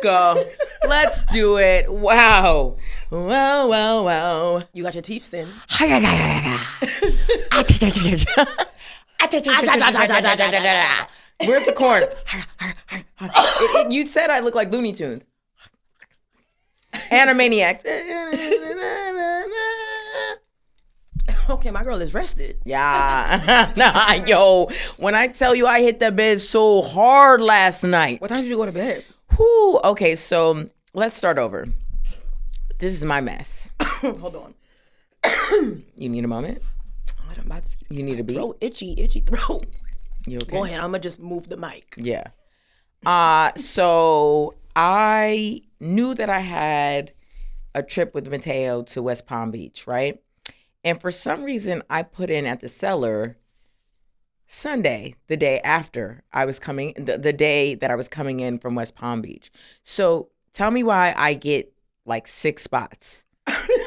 go. Let's do it. Wow. Wow. You got your teeth in. Where's the corn? You said I look like Looney Tunes. Animaniacs. Okay, my girl is rested. Yeah. Nah, yo. When I tell you I hit the bed so hard last night. What time did you go to bed? Whew. Okay, so let's start over. This is my mess. Hold on. You need a moment? You need a beat? Throat, itchy throat. You okay? Go ahead. I'm going to just move the mic. Yeah. So I knew that I had a trip with Mateo to West Palm Beach, right? And for some reason, I put in at the Cellar Sunday, the day after I was coming, the day that I was coming in from West Palm Beach. So tell me why I get like 6 spots.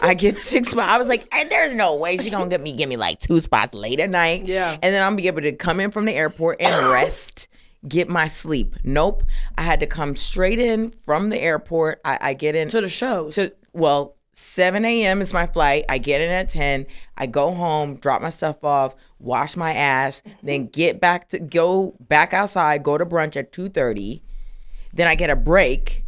I get 6 spots. I was like, hey, there's no way she's gonna give me like 2 spots late at night. Yeah. And then I'm gonna be able to come in from the airport and rest, get my sleep. Nope. I had to come straight in from the airport. I get in To the shows. 7 a.m. is my flight. I get in at 10. I go home, drop my stuff off, wash my ass, then go back outside, go to brunch at 2:30. Then I get a break,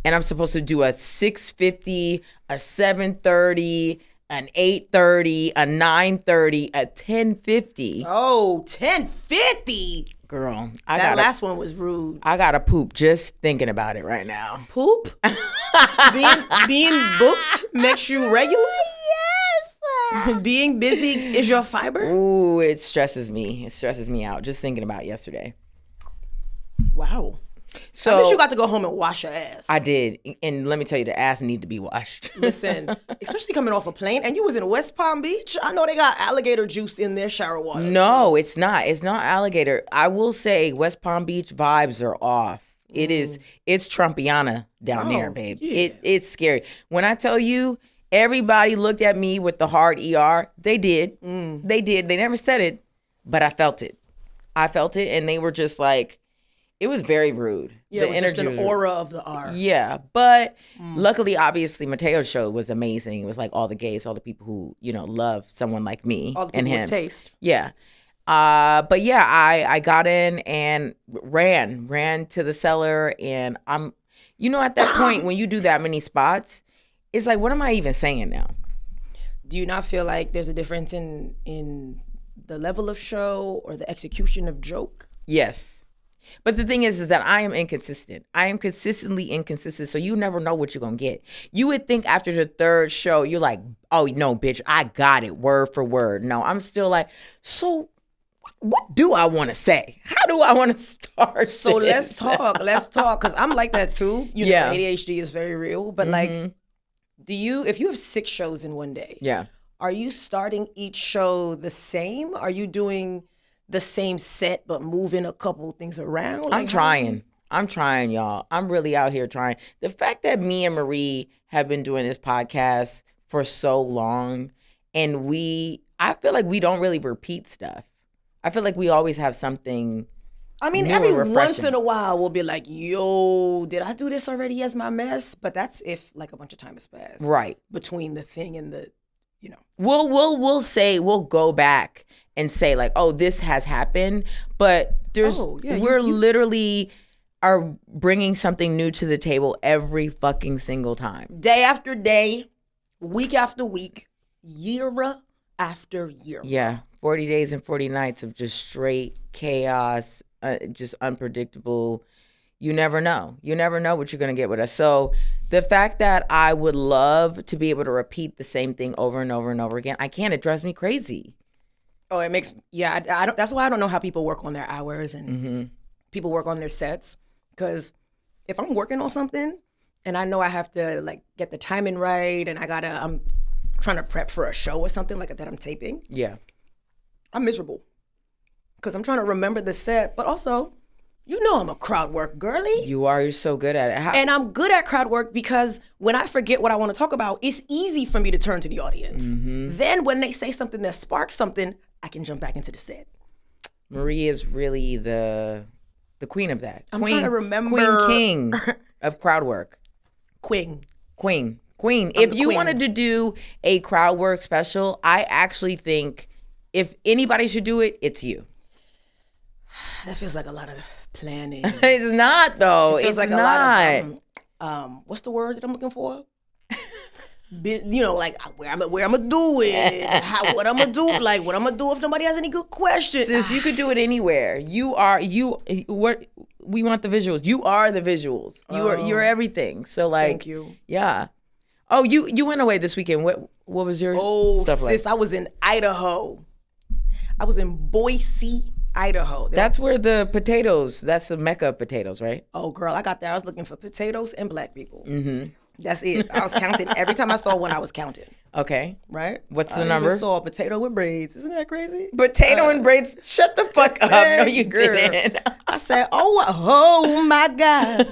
and I'm supposed to do a 6:50, a 7:30, an 8:30, a 9:30, a 10:50. Oh, 10:50. Girl, that last one was rude. I gotta poop just thinking about it right now. Poop? being booked makes you regular? Yes. Being busy is your fiber? Ooh, it stresses me. It stresses me out just thinking about yesterday. Wow. So I bet you got to go home and wash your ass. I did. And let me tell you, the ass need to be washed. Listen, especially coming off a plane, and you was in West Palm Beach. I know they got alligator juice in their shower water. No, it's not. It's not alligator. I will say West Palm Beach vibes are off. It's Trumpiana down there, babe. Yeah. It's scary. When I tell you, everybody looked at me with the hard ER. They did. They did. They never said it, but I felt it. And they were just like, it was very rude. Yeah, it was just an aura of the R. Yeah, but luckily, obviously, Mateo's show was amazing. It was like all the gays, all the people who, love someone like me All the people and him. with taste. Yeah. But yeah, I got in and ran to the Cellar, and I'm, at that point, when you do that many spots, it's like, what am I even saying now? Do you not feel like there's a difference in the level of show or the execution of joke? Yes. But the thing is that I am inconsistent. I am consistently inconsistent, so you never know what you're going to get. You would think after the 3rd show, you're like, oh, no, bitch, I got it, word for word. No, I'm still like, so what do I want to say? How do I want to start So this? let's talk, because I'm like that too. Yeah. ADHD is very real, but like, if you have 6 shows in one day, Yeah. are you starting each show the same? Are you doing the same set but moving a couple things around? Like, I'm trying, y'all. I'm really out here trying. The fact that me and Marie have been doing this podcast for so long, and I feel like we don't really repeat stuff. I feel like we always have something. I mean, new every and refreshing. once in a while we'll be like, yo, did I do this already as my mess? But that's if like a bunch of time has passed. Right. Between the thing and the, We'll go back and say like, oh, this has happened, but we're literally are bringing something new to the table every fucking single time. Day after day, week after week, year after year. Yeah, 40 days and 40 nights of just straight chaos, just unpredictable. You never know. You never know what you're going to get with us. So the fact that I would love to be able to repeat the same thing over and over and over again, I can't. It drives me crazy. Oh, it makes, I don't. That's why I don't know how people work on their hours and people work on their sets. Because if I'm working on something and I know I have to like get the timing right and I'm trying to prep for a show or something like that I'm taping. Yeah. I'm miserable. Because I'm trying to remember the set, but also, I'm a crowd work girly. You are. You're so good at it. And I'm good at crowd work because when I forget what I want to talk about, it's easy for me to turn to the audience. Then when they say something that sparks something, I can jump back into the set. Marie is really the queen of that. I'm trying to remember. Queen King. of crowd work? Queen. If you wanted to do a crowd work special, I actually think if anybody should do it, it's you. That feels like a lot of planning. It's not, though. It feels it's like not. a lot of what's the word that I'm looking for? Like where I'm gonna do it, what I'm gonna do, like what I'm gonna do if nobody has any good questions. Sis, you could do it anywhere. What we want the visuals. You are the visuals. You're everything. So like, thank you. Yeah. Oh, you went away this weekend. What was your stuff like? Sis, I was in Idaho. I was in Boise, Idaho. That's where the potatoes. That's the mecca of potatoes, right? Oh, girl, I got there. I was looking for potatoes and black people. Mm-hmm. That's it. I was counting. Every time I saw one, I was counting. Okay. Right? What's the number? I saw a potato with braids. Isn't that crazy? Potato and braids? Shut the fuck up. No, you didn't. I said, oh my God.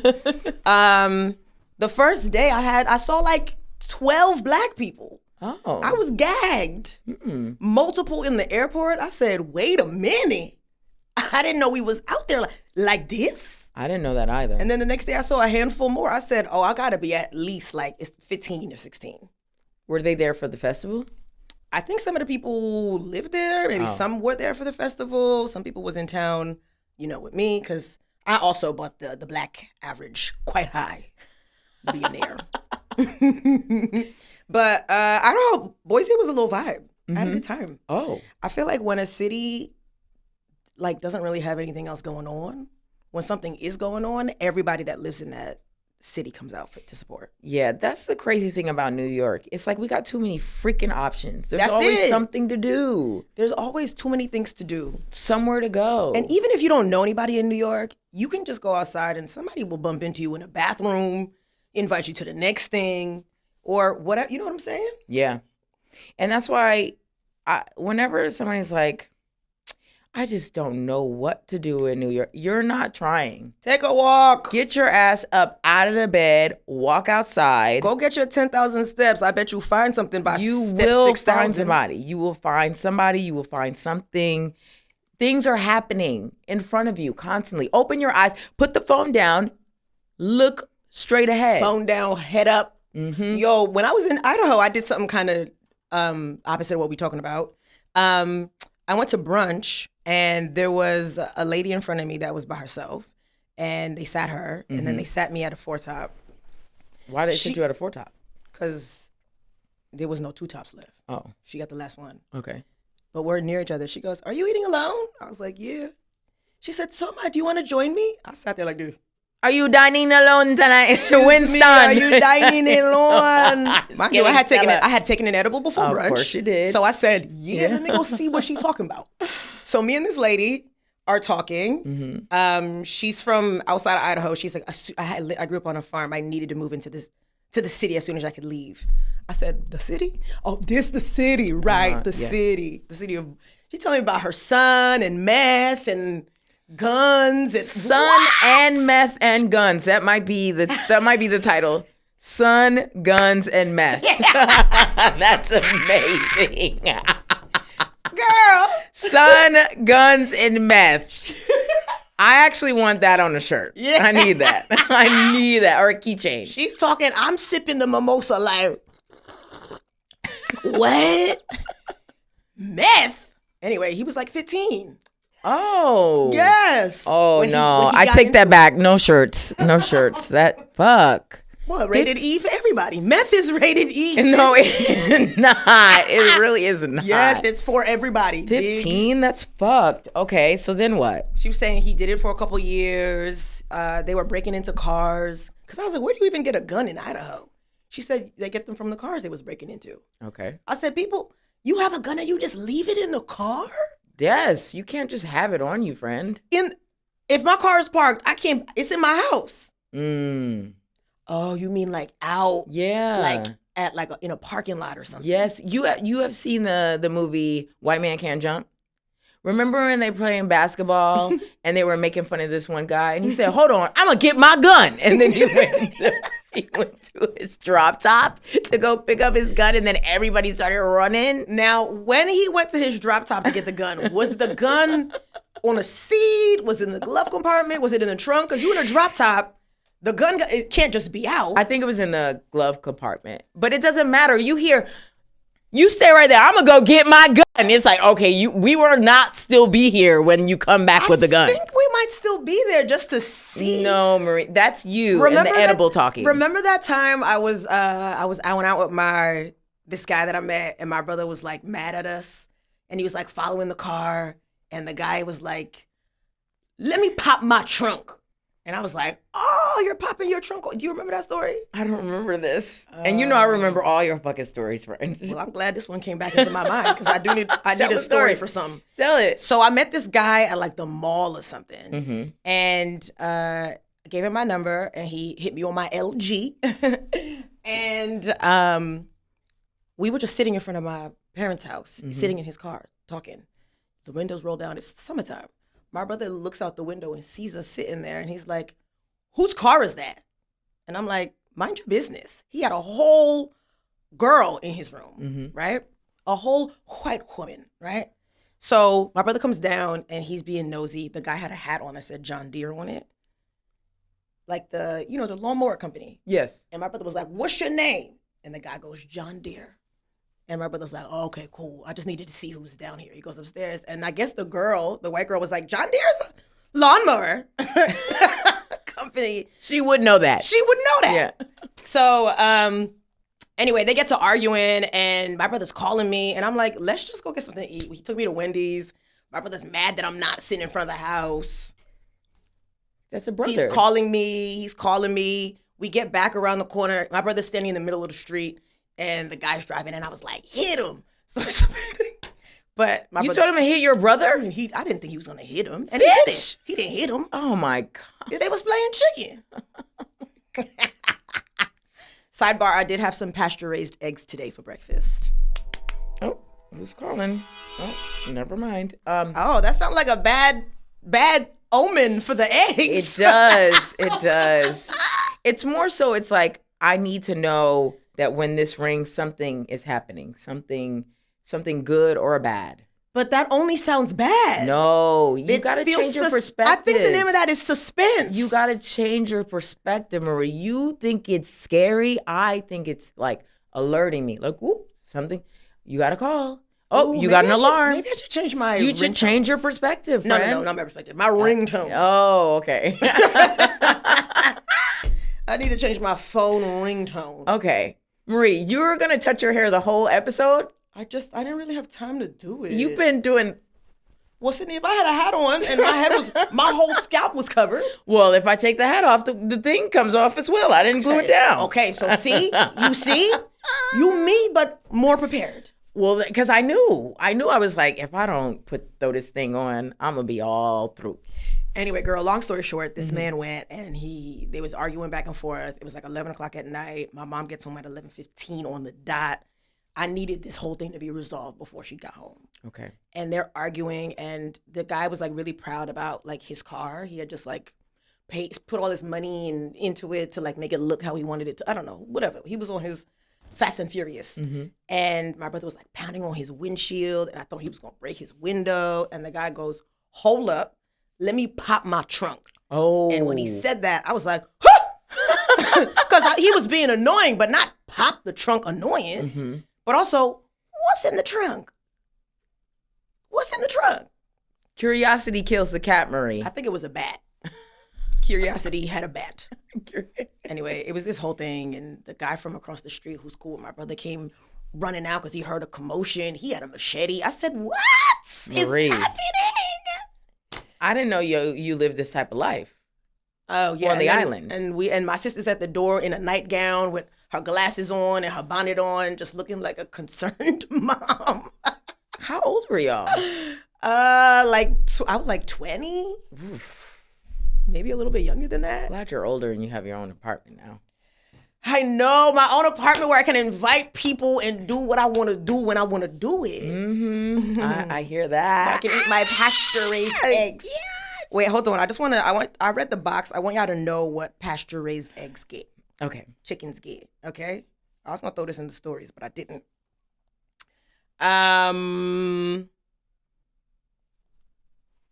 The first day I saw like 12 black people. Oh. I was gagged. Mm-mm. Multiple in the airport. I said, wait a minute. I didn't know we was out there like this. I didn't know that either. And then the next day I saw a handful more. I said, oh, I gotta be at least like it's 15 or 16. Were they there for the festival? I think some of the people lived there. Maybe some were there for the festival. Some people was in town, with me, because I also bought the black average quite high being there. But I don't know, Boise was a little vibe. Mm-hmm. I had a good time. Oh. I feel like when a city doesn't really have anything else going on, when something is going on, everybody that lives in that city comes out to support. Yeah, that's the crazy thing about New York. It's like we got too many freaking options. There's always something to do. There's always too many things to do. Somewhere to go. And even if you don't know anybody in New York, you can just go outside and somebody will bump into you in a bathroom, invite you to the next thing, or whatever. You know what I'm saying? Yeah. And that's why whenever somebody's like, I just don't know what to do in New York. You're not trying. Take a walk. Get your ass up out of the bed. Walk outside. Go get your 10,000 steps. I bet you'll find something by you step 6,000. You will find somebody. You will find somebody. You will find something. Things are happening in front of you constantly. Open your eyes. Put the phone down. Look straight ahead. Phone down, head up. Mm-hmm. Yo, when I was in Idaho, I did something kind of opposite of what we're talking about. I went to brunch, and there was a lady in front of me that was by herself, and they sat her, and then they sat me at a four-top. Why did they sit you at a four-top? Because there was no two-tops left. Oh. She got the last one. Okay. But we're near each other. She goes, are you eating alone? I was like, yeah. She said, so, do you want to join me? I sat there like this. Are you dining alone tonight, Winston? Are you dining alone? Mind you, I had taken an edible before brunch. Of course you did. So I said, let me go see what she's talking about. So me and this lady are talking. Mm-hmm. She's from outside of Idaho. She's like, I grew up on a farm. I needed to move into the city as soon as I could leave. I said, the city? Oh, this the city, right? The city. The city of. She told me about her son and meth and guns and son and meth and guns. That might be the title. Son, guns, and meth. That's amazing. Girl. Son, guns, and meth. I actually want that on a shirt. Yeah. I need that. Or a keychain. She's talking, I'm sipping the mimosa like, what? Meth? Anyway, he was like 15. Oh. Yes. Oh, no. I take that back. No shirts. That, fuck. Well, rated E for everybody. Meth is rated E. No, it's not. It really is not. Yes, it's for everybody. 15? That's fucked. Okay, so then what? She was saying he did it for a couple years. They were breaking into cars. Because I was like, where do you even get a gun in Idaho? She said they get them from the cars they was breaking into. Okay. I said, people, you have a gun and you just leave it in the car? Yes, you can't just have it on you, friend. If my car is parked, I can't. It's in my house. Oh, you mean like out? Yeah, like in a parking lot or something. Yes, you have seen the movie White Man Can't Jump. Remember when they playing basketball and they were making fun of this one guy and he said, "Hold on, I'm gonna get my gun," and then he went to his drop top to go pick up his gun, and then everybody started running. Now, when he went to his drop top to get the gun, was the gun on a seat? Was it in the glove compartment? Was it in the trunk? Because you in a drop top, The gun, it can't just be out. I think it was in the glove compartment. But it doesn't matter. You hear, you stay right there. I'm going to go get my gun. It's like, okay, we will not still be here when you come back with the gun. I think we might still be there just to see. No, Marie, that's you and the edible talking. Remember that time I went out with this guy that I met, and my brother was like mad at us, and he was like following the car, and the guy was like, "Let me pop my trunk." And I was like, "Oh, you're popping your trunk." Do you remember that story? I don't remember this. And you know I remember all your fucking stories, friends. Well, I'm glad this one came back into my mind because I need a story for something. Tell it. So I met this guy at like the mall or something. And I gave him my number, and he hit me on my LG. And we were just sitting in front of my parents' house, sitting in his car, talking. The windows roll down. It's summertime. My brother looks out the window and sees us sitting there, and he's like, "Whose car is that?" And I'm like, "Mind your business." He had a whole girl in his room, right? A whole white woman, right? So my brother comes down, and he's being nosy. The guy had a hat on that said John Deere on it. Like the lawnmower company. Yes. And my brother was like, "What's your name?" And the guy goes, "John Deere." And my brother's like, "Oh, okay, cool. I just needed to see who's down here." He goes upstairs. And I guess the white girl was like, "John Deere's a lawnmower company." She would know that. She would know that. Yeah. So anyway, they get to arguing, and my brother's calling me. And I'm like, "Let's just go get something to eat." He took me to Wendy's. My brother's mad that I'm not sitting in front of the house. That's a brother. He's calling me. We get back around the corner. My brother's standing in the middle of the street. And the guy's driving, and I was like, "Hit him!" So, but my you brother, told him to hit your brother? I didn't think he was gonna hit him, and he didn't. He didn't hit him. Oh my God! They was playing chicken. Sidebar: I did have some pasture-raised eggs today for breakfast. Oh, who's calling? Oh, never mind. Oh, that sounds like a bad omen for the eggs. It does. It does. It's more so. It's like I need to know that when this rings, something is happening, something good or bad. But that only sounds bad. No, you got to change your perspective. I think the name of that is suspense. You got to change your perspective, Marie. You think it's scary. I think it's like alerting me. Like, ooh, something. You got to call. Oh, you got an alarm. Maybe I should change my You should change your perspective, friend. No, not my perspective. My ringtone. Oh, okay. I need to change my phone ringtone. Okay. Marie, you were going to touch your hair the whole episode? I didn't really have time to do it. You've been doing... Well, Sydnee, if I had a hat on and my whole scalp was covered. Well, if I take the hat off, the thing comes off as well. I didn't glue it down. Okay, so you me, but more prepared. Well, because I knew I was like, if I don't throw this thing on, I'm going to be all through. Anyway, girl, long story short, this man went and they was arguing back and forth. It was like 11 o'clock at night. My mom gets home at 11:15 on the dot. I needed this whole thing to be resolved before she got home. Okay. And they're arguing, and the guy was like really proud about like his car. He had just like put all his money into it to like make it look how he wanted it to. I don't know, whatever. He was on his Fast and Furious. And my brother was like pounding on his windshield, and I thought he was going to break his window. And the guy goes, "Hold up. Let me pop my trunk." Oh. And when he said that, I was like, huh! Because he was being annoying, but not pop the trunk annoying. But also, what's in the trunk? What's in the trunk? Curiosity kills the cat, Marie. I think it was a bat. Curiosity had a bat. Anyway, it was this whole thing, and the guy from across the street who's cool with my brother came running out because he heard a commotion. He had a machete. I said, "What Marie. is happening?" I didn't know you lived this type of life. Oh yeah, on the island. And my sister's at the door in a nightgown with her glasses on and her bonnet on, just looking like a concerned mom. How old were y'all? I was like 20. Oof. Maybe a little bit younger than that. Glad you're older and you have your own apartment now. I know, my own apartment where I can invite people and do what I want to do when I want to do it. I hear that. I can eat my pasture-raised eggs. Yes. Wait, hold on. I read the box. I want y'all to know what pasture-raised eggs get. Okay. Chickens get, okay? I was going to throw this in the stories, but I didn't.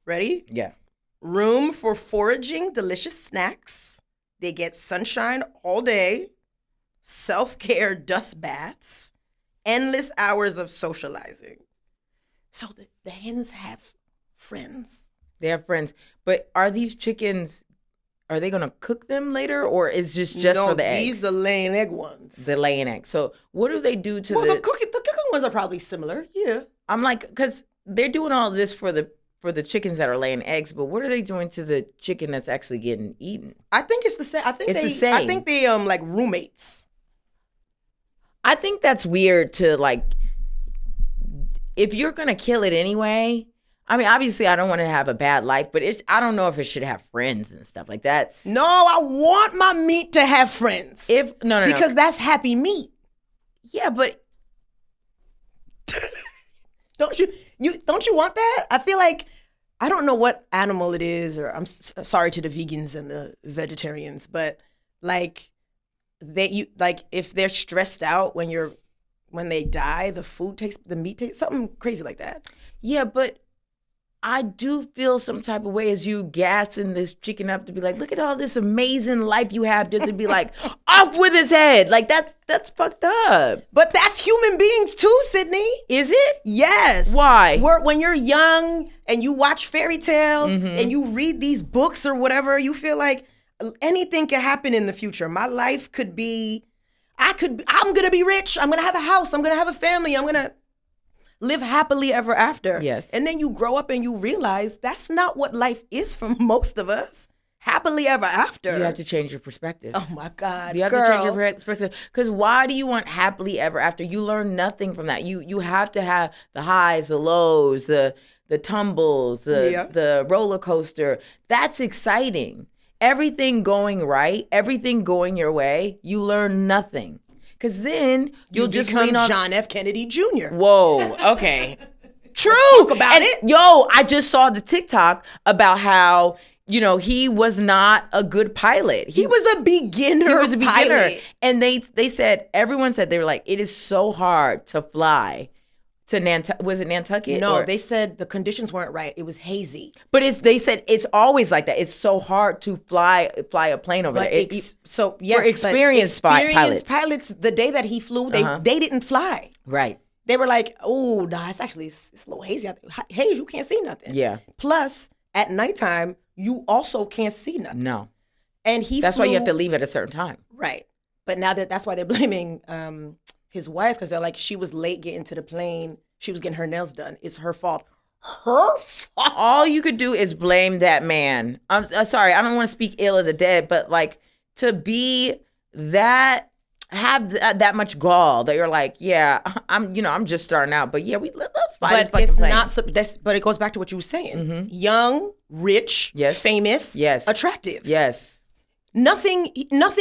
Ready? Yeah. Room for foraging delicious snacks. They get sunshine all day, self-care dust baths, endless hours of socializing. So the hens have friends. They have friends. But are these chickens, are they going to cook them later, or is just for the eggs? These the laying egg ones. The laying eggs. So what do they do to the cooking ones are probably similar, yeah. I'm like, because they're doing all this for the chickens that are laying eggs, but what are they doing to the chicken that's actually getting eaten? I think it's the same. I think the same. I think they like roommates. I think that's weird to like, if you're going to kill it anyway. I mean, obviously, I don't want to have a bad life, but I don't know if it should have friends and stuff like that. No, I want my meat to have friends. Because that's happy meat. Yeah, but don't you want that? I feel like, I don't know what animal it is, or I'm sorry to the vegans and the vegetarians, but like if they're stressed out when they die, the meat tastes something crazy like that. Yeah, but I do feel some type of way as you gassing this chicken up to be like, look at all this amazing life you have, just to be like, off with his head. Like, that's fucked up. But that's human beings too, Sydnee. Is it? Yes. Why? When you're young and you watch fairy tales and you read these books or whatever, you feel like anything can happen in the future. My life could be, I'm going to be rich. I'm going to have a house. I'm going to have a family. I'm going to live happily ever after. Yes. And then you grow up and you realize that's not what life is for most of us. Happily ever after. You have to change your perspective. Oh my God, you have to change your perspective. Because why do you want happily ever after? You learn nothing from that. You have to have the highs, the lows, the tumbles, the roller coaster. That's exciting. Everything going right, everything going your way, you learn nothing. Because then you'll just become lean on John F. Kennedy Jr. Whoa, okay. True. Talk about it. Yo, I just saw the TikTok about how, he was not a good pilot. He was a beginner. He was a beginner. Pilot. And everyone said, they were like, it is so hard to fly to Nantucket. Was it Nantucket? No, they said the conditions weren't right. It was hazy. But they said it's always like that. It's so hard to fly a plane over there. For experienced pilots, the day that he flew, they didn't fly. Right. They were like, oh, nah, it's a little hazy out there. Haze, you can't see nothing. Yeah. Plus, at nighttime, you also can't see nothing. No. And that's why you have to leave at a certain time. Right. But now that's why they're blaming his wife, because they're like, she was late getting to the plane. She was getting her nails done. It's her fault. Her fault. All you could do is blame that man. I'm sorry. I don't want to speak ill of the dead, but like, to be that, have that much gall that you're like, yeah, I'm just starting out, but yeah, let's fly this fucking plane. But it goes back to what you were saying. Young, rich, yes, famous, yes, attractive. Yes. Nothing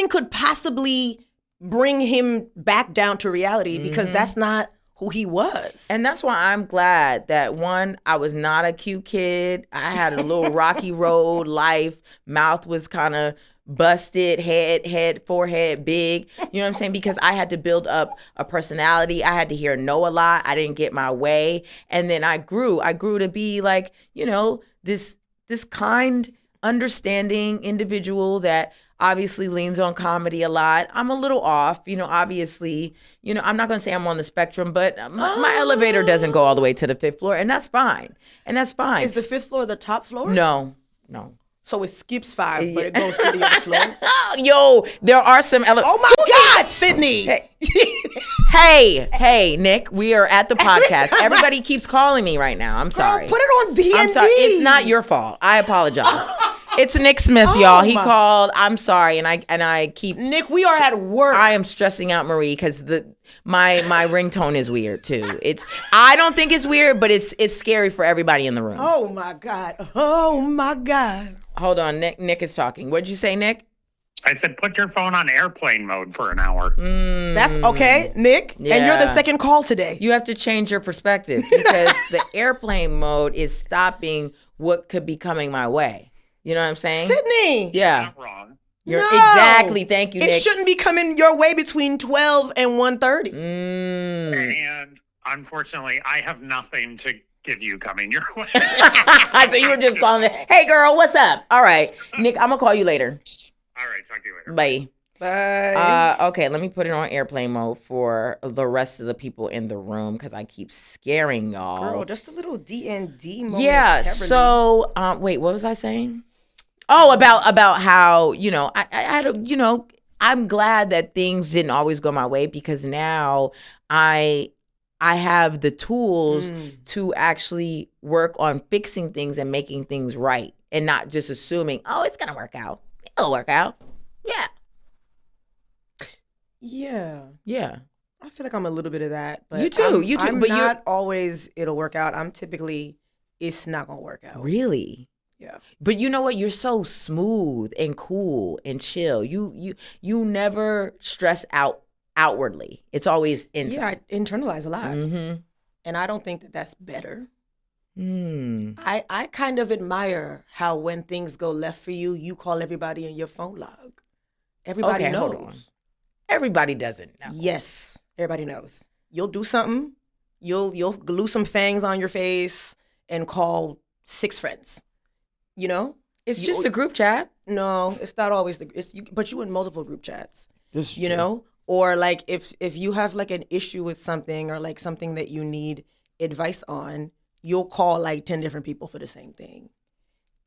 could possibly bring him back down to reality, because that's not who he was. And that's why I'm glad that, one, I was not a cute kid. I had a little rocky road life. Mouth was kind of busted, forehead big. You know what I'm saying? Because I had to build up a personality. I had to hear no a lot. I didn't get my way. And then I grew to be like, this kind, understanding individual that obviously leans on comedy a lot. I'm a little off, obviously, I'm not going to say I'm on the spectrum, but my elevator doesn't go all the way to the 5th floor, and that's fine. Is the 5th floor the top floor? No. So it skips 5, but it goes to the other floors? Yo, there are some elevators. Oh my God, Sydnee! Hey, Nick, we are at the podcast. Everybody keeps calling me right now. I'm sorry. Girl, put it on D&D. I'm sorry. It's not your fault. I apologize. It's Nick Smith, y'all. He called. I'm sorry, and I keep. Nick, we are at work. I am stressing out Marie because my ringtone is weird too. I don't think it's weird, but it's scary for everybody in the room. Oh my God. Oh my God. Hold on, Nick is talking. What'd you say, Nick? I said, put your phone on airplane mode for an hour. That's okay, Nick. Yeah. And you're the second call today. You have to change your perspective, because the airplane mode is stopping what could be coming my way. You know what I'm saying? Sydnee. Yeah. Not wrong. You're exactly. Thank you, Nick. It shouldn't be coming your way between 12 and 1:30. And unfortunately, I have nothing to give you coming your way. So you were just calling it, hey girl, what's up? All right, Nick, I'm gonna call you later. All right, talk to you later. Bye. Bye. Okay, let me put it on airplane mode for the rest of the people in the room because I keep scaring y'all. Girl, just a little D&D moment. Yeah. So, wait, what was I saying? Oh, about how, I I'm glad that things didn't always go my way because now I have the tools to actually work on fixing things and making things right and not just assuming, oh, it's going to work out. It'll work out. Yeah. Yeah. I feel like I'm a little bit of that. But You too. I'm But not always it'll work out. I'm typically it's not going to work out. Really? Yeah. But you know what? You're so smooth and cool and chill. You never stress out outwardly. It's always inside. Yeah, I internalize a lot. Mm-hmm. And I don't think that that's better. Mm. I kind of admire how when things go left for you, you call everybody in your phone log. Everybody Okay, knows. hold on. Everybody doesn't know. Yes, everybody knows. You'll do something. You'll glue some fangs on your face and call 6 friends. You know? It's just a group chat. No, it's not always but you in multiple group chats. This is you know? Or like if you have like an issue with something or like something that you need advice on, you'll call like 10 different people for the same thing.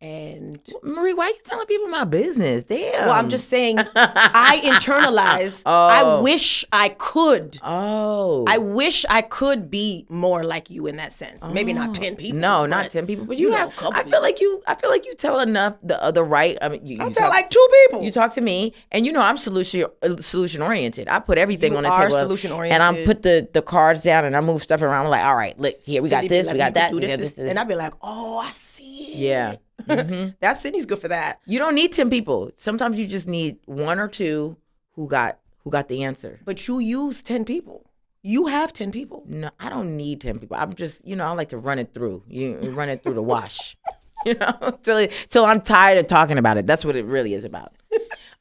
And Marie, why are you telling people my business? Damn. well, I'm just saying I internalize. Oh. I wish I could. Oh. I wish I could be more like you in that sense. Maybe not 10 people. No, but, not 10 people, but you you know, have. a couple I feel like you tell enough the right. I mean, I tell like 2 people. You talk to me, and you know I'm solution oriented. I put everything You on the are table, solution and I oriented. put the cards down, and I move stuff around. I'm like, all right, look here, we got Sydney this, be we like, got you that, can do we this, got this. and I'd be like, oh, I see it. Yeah. Mm-hmm. That Sydney's good for that. You don't need 10 people. Sometimes you just need 1 or 2 who got the answer. But you use 10 people. You have 10 people. No, I don't need 10 people. I'm just, I like to run it through. You run it through the wash, till I'm tired of talking about it. That's what it really is about.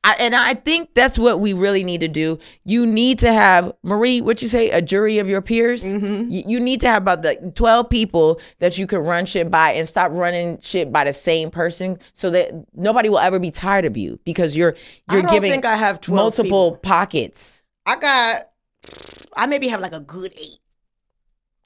I think that's what we really need to do. You need to have, Marie, what you say, a jury of your peers? Mm-hmm. You need to have about the 12 people that you can run shit by and stop running shit by the same person so that nobody will ever be tired of you because you're I don't giving think I have 12 multiple people. pockets. I maybe have like a good 8.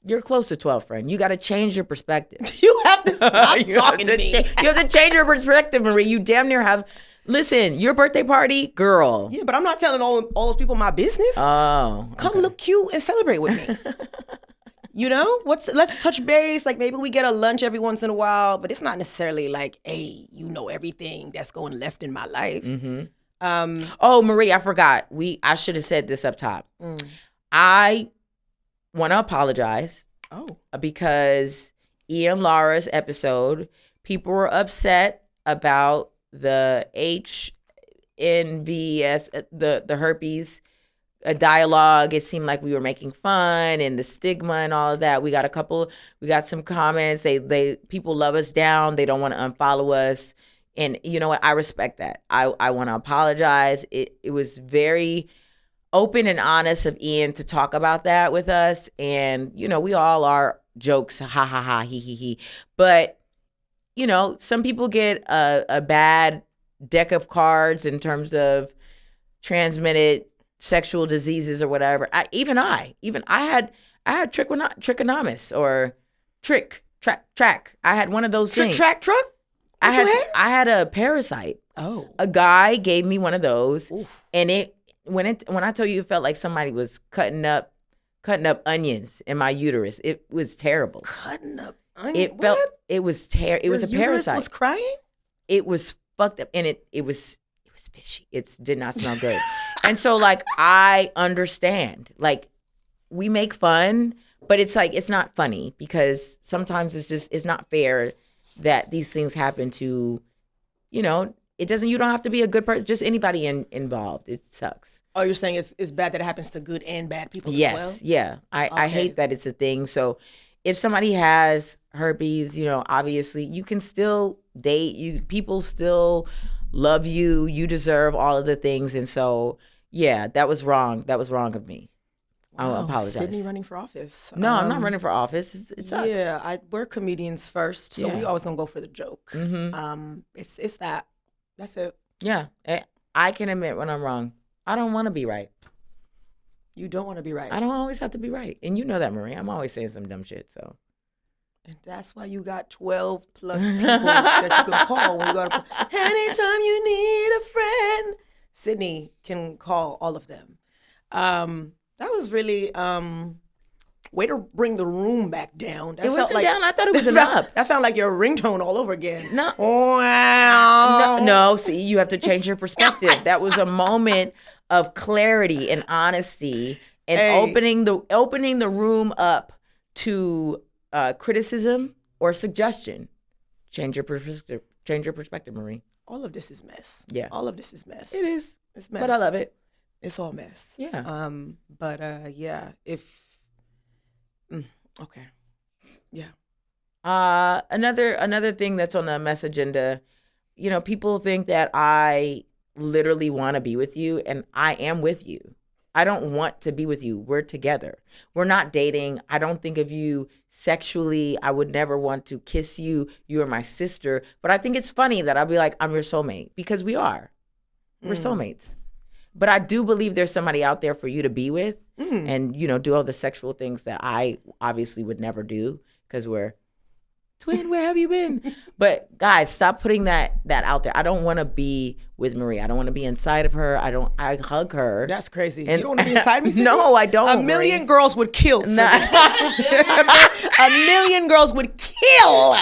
You're close to 12, friend. You got to change your perspective. You have to stop talking to me. You have to change your perspective, Marie. You damn near have. Listen, your birthday party, girl. Yeah, but I'm not telling all those people my business. Oh, okay. Come look cute and celebrate with me. Let's touch base. Like maybe we get a lunch every once in a while, but it's not necessarily like, hey, you know everything that's going left in my life. Mm-hmm. Oh, Marie, I forgot. I should have said this up top. I want to apologize. Because Ian Laura's episode, people were upset about the HNVS, the herpes dialogue. It seemed like we were making fun and the stigma and all of that. We got some comments. People love us down. They don't want to unfollow us. And you know what? I respect that. I want to apologize. It was very open and honest of Ian to talk about that with us. And, we all are jokes, ha, ha, ha, he, he. But, some people get a bad deck of cards in terms of transmitted sexual diseases or whatever. I had trichomonas or track. I had one of those things. Truck? I had a parasite. Oh. A guy gave me one of those. Oof. And when I tell you it felt like somebody was cutting up onions in my uterus. It was terrible. Cutting up onions? It was it was a parasite. Uterus was crying? It was fucked up and it was fishy. It did not smell good. And so I understand. We make fun, but it's it's not funny because sometimes it's not fair that these things happen to, it doesn't, you don't have to be a good person, just anybody involved. It sucks. Oh, you're saying it's bad that it happens to good and bad people as well? Yes, yeah. I hate that it's a thing. So if somebody has herpes, obviously you can still date, people still love you, you deserve all of the things. And so, yeah, that was wrong. That was wrong of me. Wow, I apologize. Sydney running for office. No, I'm not running for office. It sucks. Yeah, we're comedians first, so we always gonna go for the joke. Mm-hmm. It's that. That's it. Yeah. I can admit when I'm wrong. I don't want to be right. You don't want to be right. I don't always have to be right. And you know that, Marie. I'm always saying some dumb shit, so. And that's why you got 12 plus people that you can call when you go to. Anytime you need a friend, Sydnee can call all of them. That was really way to bring the room back down. That It wasn't down. I thought it was an up. That felt like your ringtone all over again. No. Wow. No. See, you have to change your perspective. That was a moment of clarity and honesty, and opening the room up to criticism or suggestion. Change your perspective. Change your perspective, Marie. All of this is mess. Yeah. All of this is mess. It is. It's mess. But I love it. It's all mess. Yeah. Yeah. Okay. Yeah. Another thing that's on the mess agenda, people think that I literally want to be with you, and I am with you. I don't want to be with you. We're together. We're not dating. I don't think of you sexually. I would never want to kiss you. You are my sister. But I think it's funny that I'll be like, I'm your soulmate, because we are. We're soulmates. But I do believe there's somebody out there for you to be with and, do all the sexual things that I obviously would never do, because we're twin, where have you been? But guys, stop putting that out there. I don't want to be with Marie. I don't want to be inside of her. I hug her. That's crazy. And, you don't want to be inside me? Sydnee? No, I don't. A million Marie. girls would kill. For this. A million girls would kill.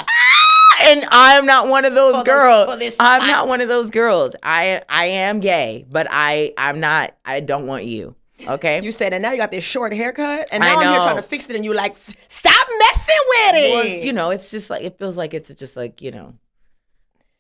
And I'm not one of those girls. I'm fight. not one of those girls. I am gay, but I'm not. I don't want you. Okay. You said, and now you got this short haircut, and now I I'm here know. trying to fix it, and you like, stop messing with it. Well, it's just like, it feels like it's just like,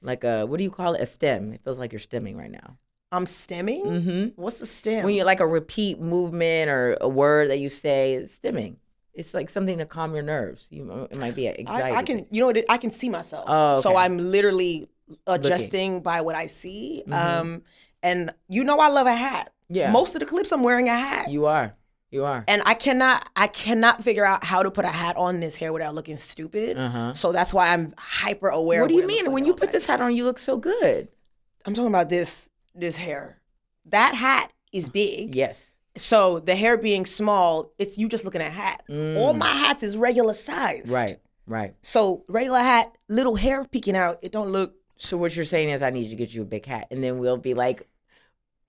like a, what do you call it? A stem. It feels like you're stemming right now. I'm stemming? Mm-hmm. What's a stem? When you like a repeat movement or a word that you say, it's stemming. It's like something to calm your nerves. It might be anxiety. I can, I can see myself. Oh, okay. So I'm literally adjusting by what I see. Mm-hmm. And I love a hat. Yeah. Most of the clips I'm wearing a hat. You are. And I cannot figure out how to put a hat on this hair without looking stupid. Uh-huh. So that's why I'm hyper aware. What do you it mean? looks like When all you the put time. this hat on, you look so good. I'm talking about this hair. That hat is big. Yes. So the hair being small, it's you just looking at hat. All my hats is regular size. Right. So regular hat, little hair peeking out, it don't look. So what you're saying is I need to get you a big hat, and then we'll be like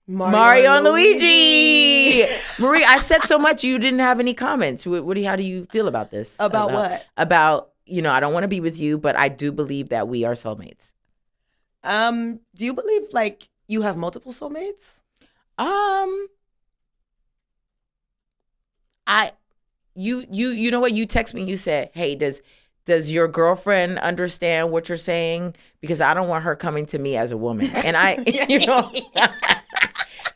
Mario and Luigi. Marie, I said so much, you didn't have any comments. How do you feel about this? About what? About, I don't want to be with you, but I do believe that we are soulmates. Do you believe like you have multiple soulmates? You know what? You text me. You said, "Hey, does your girlfriend understand what you're saying? Because I don't want her coming to me as a woman." And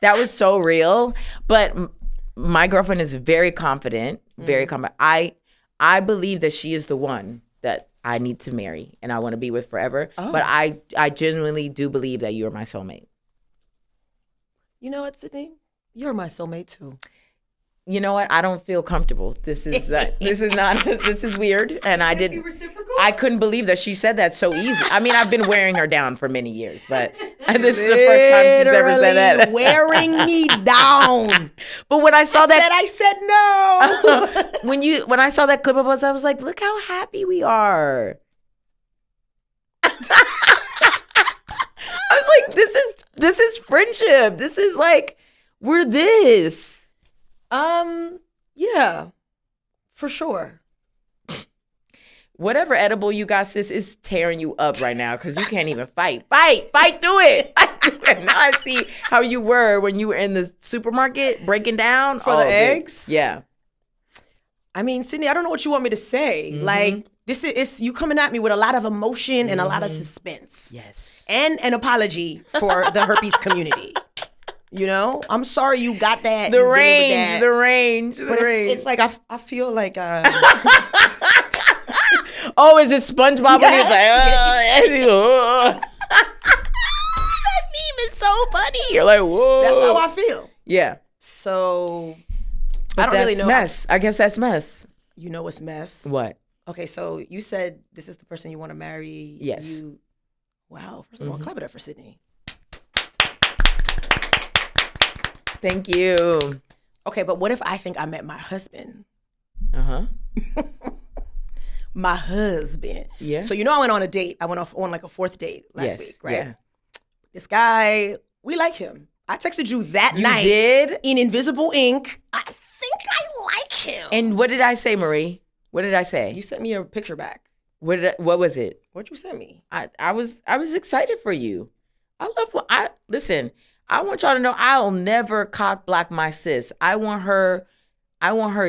that was so real. But my girlfriend is very confident. Very confident. I believe that she is the one that I need to marry and I want to be with forever. Oh. But I genuinely do believe that you are my soulmate. You know what, Sydnee? You're my soulmate too. You know what? I don't feel comfortable. This is weird, and I didn't. I couldn't believe that she said that so easy. I mean, I've been wearing her down for many years, but this is the first time she's ever said that. Wearing me down. But when I saw I said no. When I saw that clip of us, I was like, look how happy we are. I was like, this is friendship. This is like, we're this. Yeah, for sure. Whatever edible you got, sis, is tearing you up right now because you can't even fight. Fight through it. Now I see how you were when you were in the supermarket breaking down. For the eggs? Yeah. I mean, Sydnee, I don't know what you want me to say. Mm-hmm. Like, this is you coming at me with a lot of emotion and a lot of suspense. Yes. And an apology for the herpes community. I'm sorry you got that. The range. It's like I feel like. Oh, is it SpongeBob? Yes. And he's like, oh. That meme is so funny. You're like, whoa. That's how I feel. Yeah. So, but I don't really know. Mess. I guess that's mess. You know what's mess? What? Okay, so you said this is the person you want to marry. Yes. Wow. First of all, clap it up for Sydnee. Thank you. Okay, but what if I think I met my husband? Uh-huh. My husband. Yeah. So I went on a date. I went off on like a 4th date last week, right? Yeah. This guy, we like him. I texted you that night. You did? In invisible ink. I think I like him. And what did I say, Marie? What did I say? You sent me a picture back. What was it? What'd you send me? I was excited for you. Listen, I want y'all to know I'll never cock block my sis. I want her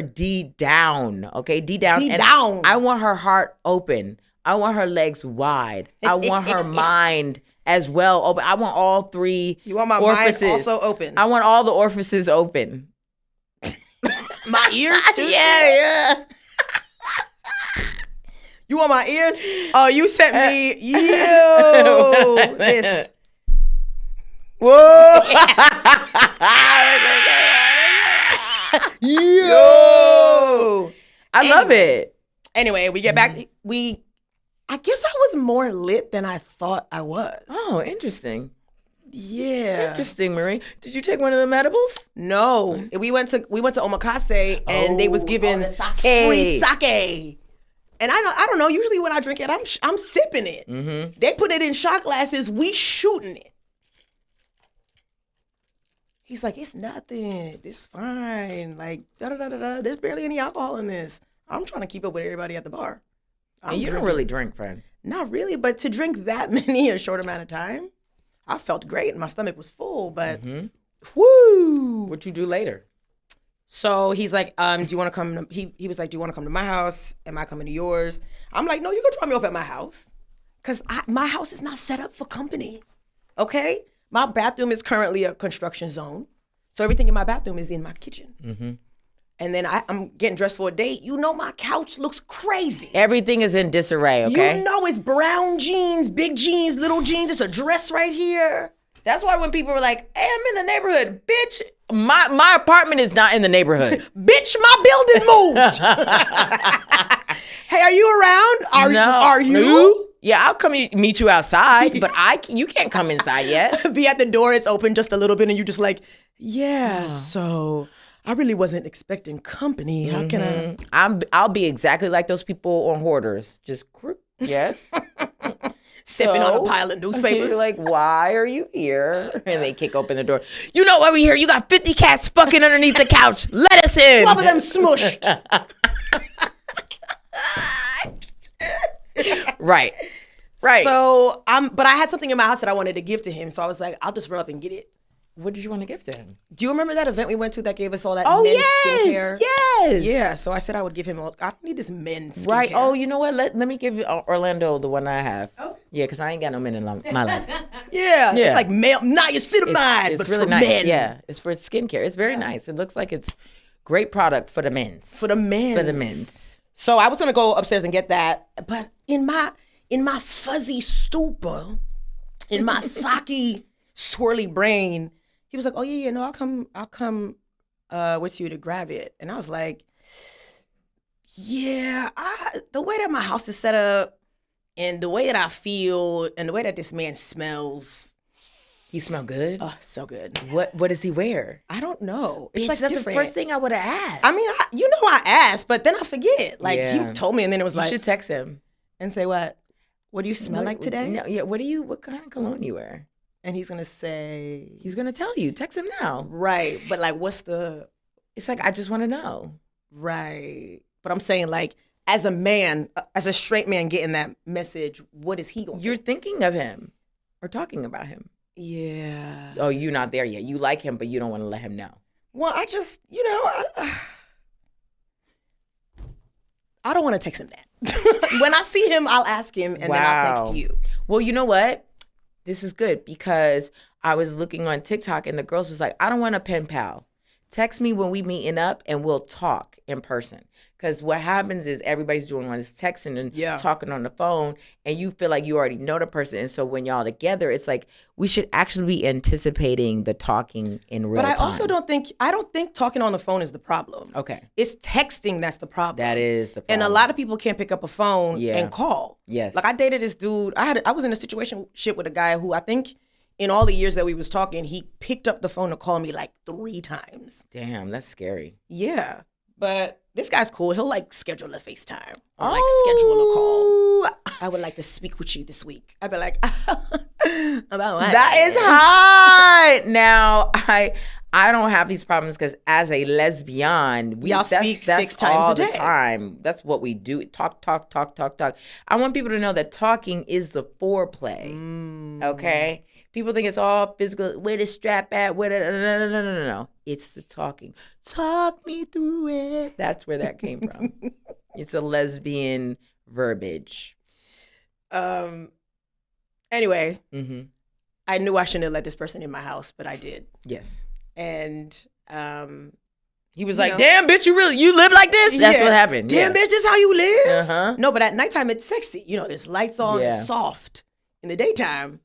D down, okay? D down. D down. I want her heart open. I want her legs wide. I want her mind as well open. I want all 3 You want my orifices. mind also open. I want all the orifices open. My ears too? Yeah. You want my ears? Oh, you sent me this. Whoa. Yo. I love it. Anyway, we get back. I guess I was more lit than I thought I was. Oh, interesting. Yeah. Interesting, Marie. Did you take one of the edibles? No. We went to Omakase and they was giving free sake. And I don't know, usually when I drink it, I'm sipping it. Mm-hmm. They put it in shot glasses, we shooting it. He's like, it's nothing. It's fine. Like, da-da-da-da-da. There's barely any alcohol in this. I'm trying to keep up with everybody at the bar. And you don't really drink, friend. Not really, but to drink that many in a short amount of time, I felt great and my stomach was full, but woo. What you do later? So he's like, do you want to come? He was like, do you want to come to my house? Am I coming to yours? I'm like, no, you can drop me off at my house. Because my house is not set up for company, okay? My bathroom is currently a construction zone. So everything in my bathroom is in my kitchen. Mm-hmm. And then I'm getting dressed for a date. You know my couch looks crazy. Everything is in disarray, okay? You know it's brown jeans, big jeans, little jeans. It's a dress right here. That's why when people were like, hey, I'm in the neighborhood, bitch, my apartment is not in the neighborhood. Bitch, my building moved. Hey, are you around? Are you? Yeah, I'll come meet you outside, but you can't come inside yet. Be at the door, it's open just a little bit, and you're just like, yeah, so I really wasn't expecting company. How can I? I'll be exactly like those people on Hoarders. Just, yes. Stepping on a pile of newspapers. You're like, why are you here? And they kick open the door. You know why we here? You got 50 cats fucking underneath the couch. Let us in. 12 of them smushed. Right. So but I had something in my house that I wanted to give to him. So I was like, I'll just run up and get it. What did you want to give to him? Do you remember that event we went to that gave us all that men's skincare? Yes. Yeah. So I said I would give him I don't need this men's skincare. Right. Oh, you know what? Let me give you Orlando the one I have. Oh. Yeah, because I ain't got no men in my life. Yeah. It's like male niacinamide, but really for nice. men. Yeah. It's for skincare. It's very nice. It looks like it's great product for the men's. For the men's. So I was gonna go upstairs and get that, but in my fuzzy stupor, in my socky, swirly brain, he was like, "Oh yeah, no, I'll come with you to grab it." And I was like, "Yeah, the way that my house is set up, and the way that I feel, and the way that this man smells." He smell good? Oh, so good. What does he wear? I don't know. It's like that's different. The first thing I would have asked. I mean, I asked, but then I forget. Like he told me, and then it was like, you should text him and say what? What do you smell like today? No, yeah. What kind of cologne you wear? And he's gonna say. He's gonna tell you. Text him now. Right, but like, what's the? It's like I just want to know. Right, but I'm saying like, as a man, as a straight man getting that message, what is he going? You're thinking of him, or talking about him. Yeah. Oh, you're not there yet. You like him, but you don't want to let him know. Well, I just, I don't want to text him that. When I see him, I'll ask him, and then I'll text you. Well, you know what? This is good because I was looking on TikTok, and the girls was like, I don't want a pen pal. Text me when we meeting up, and we'll talk in person. Because what happens is everybody's doing all this texting and talking on the phone, and you feel like you already know the person. And so when y'all together, it's like we should actually be anticipating the talking in real time. But I also don't think talking on the phone is the problem. Okay. It's texting that's the problem. That is the problem. And a lot of people can't pick up a phone and call. Yes. Like I dated this dude. I was in a situationship with a guy who I think in all the years that we was talking, he picked up the phone to call me like 3 times. Damn, that's scary. Yeah. But this guy's cool. He'll like schedule a FaceTime or like schedule a call. I would like to speak with you this week. I'd be like, about what? That is hot. Now, I don't have these problems because as a lesbian, y'all speak 6 times all a day. The time. That's what we do. Talk. I want people to know that talking is the foreplay. Okay? People think it's all physical. Where the strap at? Where the no. It's the talking. Talk me through it. That's where that came from. It's a lesbian verbiage. Anyway, I knew I shouldn't have let this person in my house, but I did. Yes. And he was like, "Damn, bitch, you live like this?" That's what happened. Damn, bitch, this how you live? Uh-huh. No, but at nighttime it's sexy. You know, there's lights on, it's soft. In the daytime,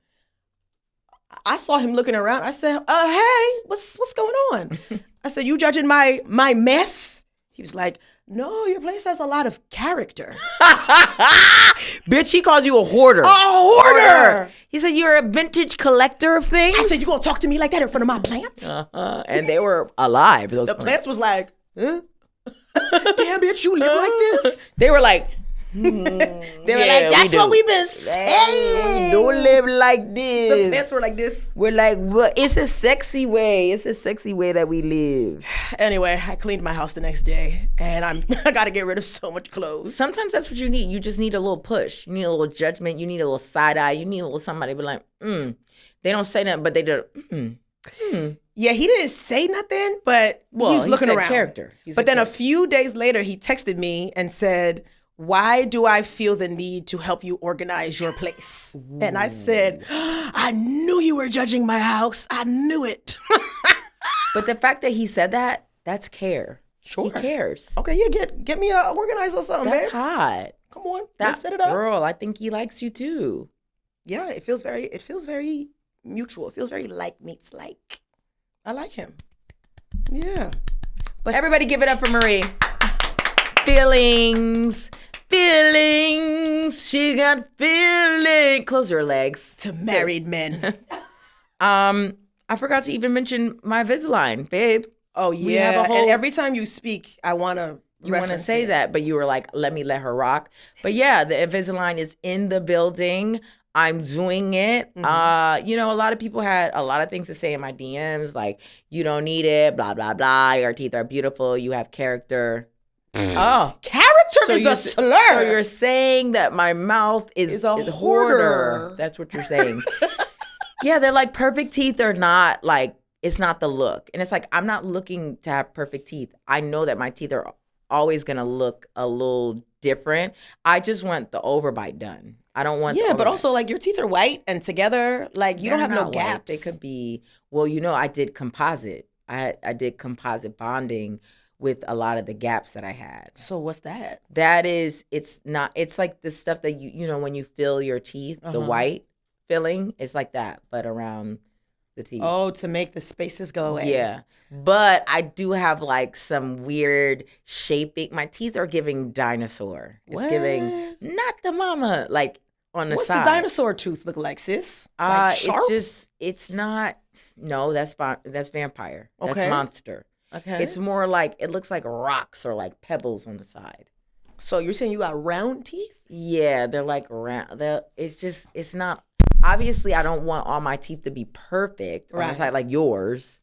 I saw him looking around. I said, "Hey, what's going on?" I said, "You judging my mess?" He was like, "No, your place has a lot of character." Bitch, he called you a hoarder. A hoarder! He said you're a vintage collector of things. I said, "You gonna talk to me like that in front of my plants?" And they were alive. Those the plants was like, huh? "Damn, bitch, you live like this?" They were like, they were like, "That's what we've been saying. Don't live like this." The plants were like this. We're like, what? It's a sexy way. It's a sexy way that we live. Anyway, I cleaned my house the next day, and I got to get rid of so much clothes. Sometimes that's what you need. You just need a little push. You need a little judgment. You need a little side eye. You need a little somebody to be like, They don't say nothing, but they do. Yeah, he didn't say nothing, but he was looking around. Character. But then a few days later, he texted me and said, "Why do I feel the need to help you organize your place?" And I said, "I knew you were judging my house. I knew it." But the fact that he said that, that's care. Sure. He cares. Okay, yeah, get me a organizer or something, That's babe. hot. Come on, That let's set it up. Girl, I think he likes you too. Yeah, it feels very mutual. It feels very like meets like. I like him. Yeah. But everybody give it up for Marie. Feelings. She got feelings. Close your legs. To married men. I forgot to even mention my Invisalign, babe. Oh yeah. We have a whole, and every time you speak, I want to say that, but you were like, let her rock. But yeah, the Invisalign is in the building. I'm doing it. A lot of people had a lot of things to say in my DMs, like, you don't need it, blah, blah, blah. Your teeth are beautiful. You have character. Oh, character is a slur. So you're saying that my mouth is a hoarder. That's what you're saying. Yeah, they're like, perfect teeth are not like, it's not the look. And it's like, I'm not looking to have perfect teeth. I know that my teeth are always going to look a little different. I just want the overbite done. I don't want but also like your teeth are white and together. Like you don't have no gaps. They could be, I did composite. I did composite bonding with a lot of the gaps that I had. So what's that? That is, it's like the stuff that when you fill your teeth, the white filling, it's like that, but around the teeth. Oh, to make the spaces go away. Yeah. But I do have like some weird shaping. My teeth are giving dinosaur. It's giving, not the mama, like on the side. What's the dinosaur tooth look like, sis? Like sharp? It's not, no, that's vampire. Okay. That's monster. Okay. It's more like, it looks like rocks or like pebbles on the side. So you're saying you got round teeth? Yeah, they're like round. It's not, obviously I don't want all my teeth to be perfect on the side like yours.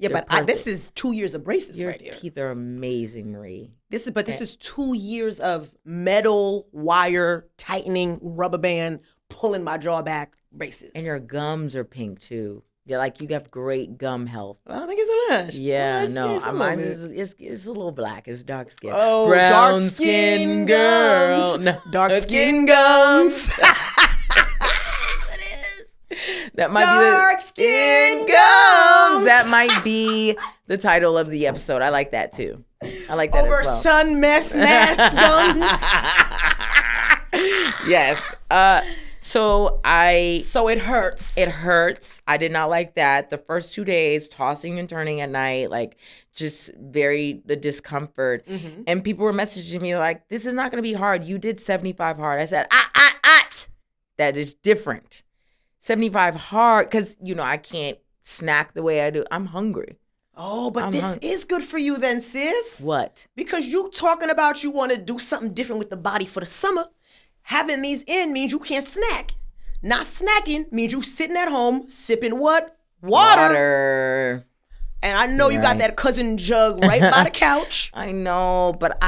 Yeah, but this is 2 years of braces right here. Your teeth are amazing, Marie. This is 2 years of metal wire tightening, rubber band, pulling my jaw back braces. And your gums are pink too. Yeah, like you have great gum health. I don't think it's so much. Yeah, mine is it's a little black. It's dark skin. Oh, brown dark skin girl. Gums. No, dark skin gums. That might dark skin gums. That might be the title of the episode. I like that too. I like that over as well. sun meth gums. Yes. So it hurts. It hurts. I did not like that. The first 2 days, tossing and turning at night, like just the discomfort. Mm-hmm. And people were messaging me like, this is not going to be hard. You did 75 hard. I said, that is different. 75 hard because, I can't snack the way I do. I'm hungry. Oh, but this is good for you then, sis. What? Because you talking about you want to do something different with the body for the summer. Having these in means you can't snack. Not snacking means you sitting at home sipping what? Water. And I know you got that cousin jug right by the couch. I know, but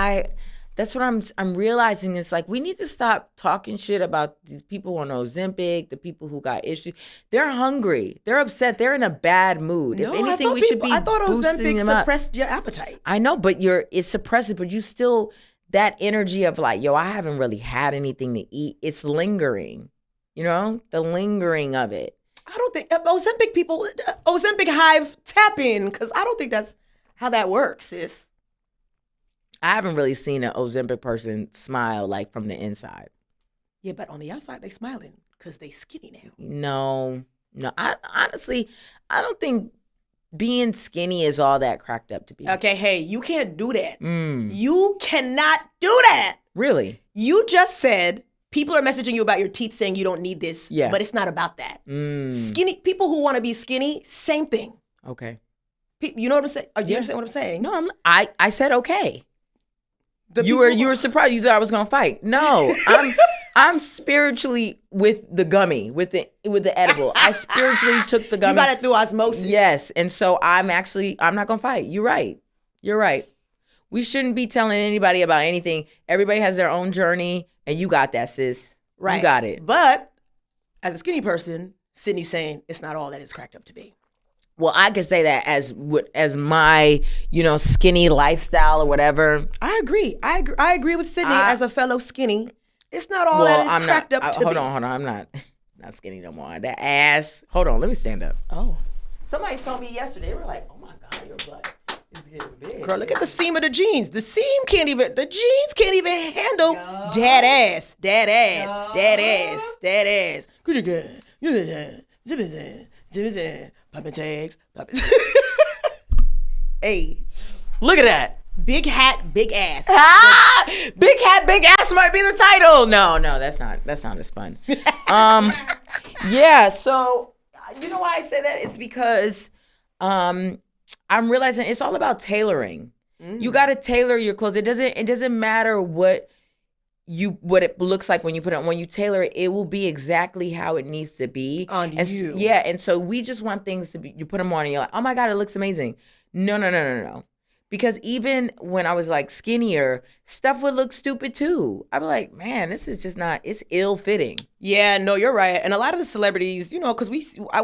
that's what I'm realizing. It's like we need to stop talking shit about these people on Ozempic, the people who got issues. They're hungry. They're upset. They're in a bad mood. No, if anything, we should be I thought boosting Ozempic them up. suppressed your appetite. I know, but it's suppressive, but you still, that energy of like, I haven't really had anything to eat. It's lingering, the lingering of it. I don't think Ozempic hive tap in, because I don't think that's how that works, sis. I haven't really seen an Ozempic person smile like from the inside. Yeah, but on the outside, they smiling because they skinny now. No. I honestly don't think being skinny is all that cracked up to be. Okay, hey, you can't do that. You cannot do that. Really? You just said people are messaging you about your teeth saying you don't need this, but it's not about that. Skinny people who want to be skinny, same thing. Okay. You know what I'm saying? Do you understand what I'm saying? No, I said okay. You were surprised. You thought I was gonna fight. No, I'm spiritually with the gummy, with the edible. I spiritually took the gummy. You got it through osmosis. Yes, and so I'm not gonna fight. You're right. We shouldn't be telling anybody about anything. Everybody has their own journey, and you got that, sis. Right. You got it. But as a skinny person, Sydnee's saying it's not all that it's cracked up to be. Well, I could say that as my, skinny lifestyle or whatever. I agree. I agree with Sydnee as a fellow skinny. It's not all that it's cracked up to be. Hold on. I'm not skinny no more. That ass. Hold on. Let me stand up. Oh. Somebody told me yesterday. They were like, "Oh my God, your butt is getting big." Girl, look at the seam of the jeans. The jeans can't even handle dad ass. Puppet tags. Hey. Look at that. Big hat, big ass. Big hat, big ass might be the title. No, that's not as fun. Yeah, so you know why I say that? It's because I'm realizing it's all about tailoring. You got to tailor your clothes. It doesn't matter what it looks like when you put it on. When you tailor it, it will be exactly how it needs to be. On you. Yeah, and so we just want things to be, you put them on and you're like, oh my God, it looks amazing. No. Because even when I was like skinnier, stuff would look stupid too. I'd be like, man, this is just not, it's ill-fitting. Yeah, no, you're right. And a lot of the celebrities, because I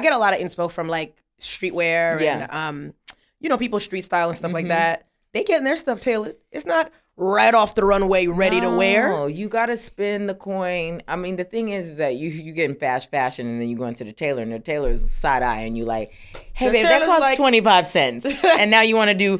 get a lot of inspo from like streetwear and, people's street style and stuff like that. They getting their stuff tailored. It's not right off the runway, ready to wear. No, you got to spend the coin. I mean, the thing is that you get in fast fashion and then you go into the tailor and the tailor's side-eye and you like, hey, babe, that costs 25 cents. And now you want to do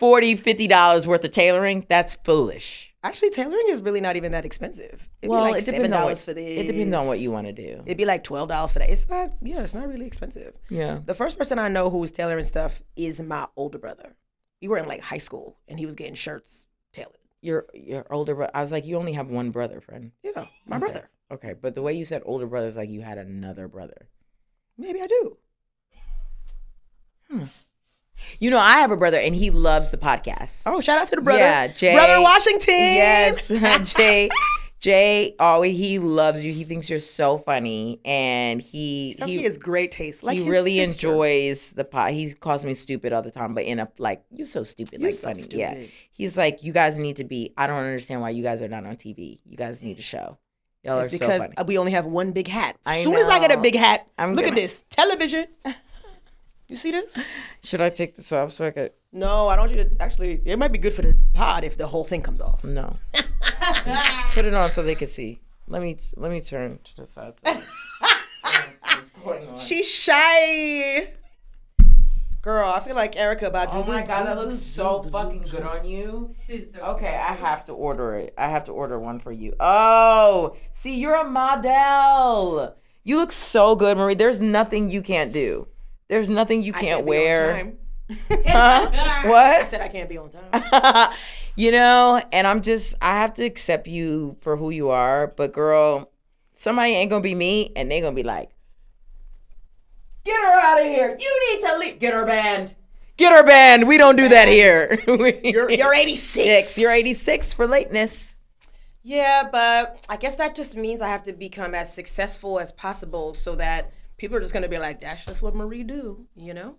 $40, $50 worth of tailoring? That's foolish. Actually, tailoring is really not even that expensive. It'd well, be like it depends $7 for this. It depends on what you want to do. It'd be like $12 for that. It's not really expensive. Yeah. The first person I know who's tailoring stuff is my older brother. We were in like high school and he was getting shirts tailored. Your older brother. I was like, you only have one brother, friend. Yeah, my brother. Okay, but the way you said older brother is like you had another brother. Maybe I do. I have a brother and he loves the podcast. Oh, shout out to the brother. Yeah, Jay. Brother Washington. Yes, Jay. Jay, he loves you. He thinks you're so funny, and he has great taste. Like he really enjoys the pod. He calls me stupid all the time, but in a like, you're so stupid, you're like so funny. Stupid. Yeah, he's like, you guys need to be. I don't understand why you guys are not on TV. You guys need a show. Y'all it's are because so funny. We only have one big hat. As soon as I get a big hat, look at this television. You see this? Should I take this off so I could? No, I don't want you to. Actually, it might be good for the pod if the whole thing comes off. No. Put it on so they can see. Let me turn to the side. She's shy. Girl, I feel like Erica about to. Oh my God, that looks so fucking good on you. Okay, I have to order it. I have to order one for you. Oh, see, you're a model. You look so good, Marie. There's nothing you can't do. There's nothing you can't wear. Huh? What? I said I can't be on time. And I have to accept you for who you are. But girl, Somebody ain't gonna be me, and they gonna be like, get her out of here. You need to leave. Get her banned. Get her banned. We don't do that here. You're 86. You're 86 for lateness. Yeah, but I guess that just means I have to become as successful as possible so that people are just going to be like, that's just what Marie do, you know?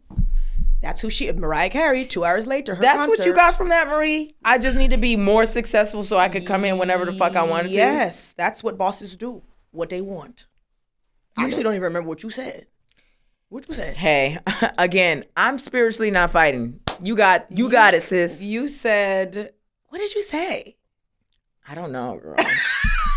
That's who she, Mariah Carey, 2 hours later, her That's concert. what you got from that, Marie? I just need to be more successful so I could come in whenever the fuck I wanted to? Yes, that's what bosses do, what they want. I actually don't even remember what you said. What you said? Hey, again, I'm spiritually not fighting. You got it, sis. You said, what did you say? I don't know, girl.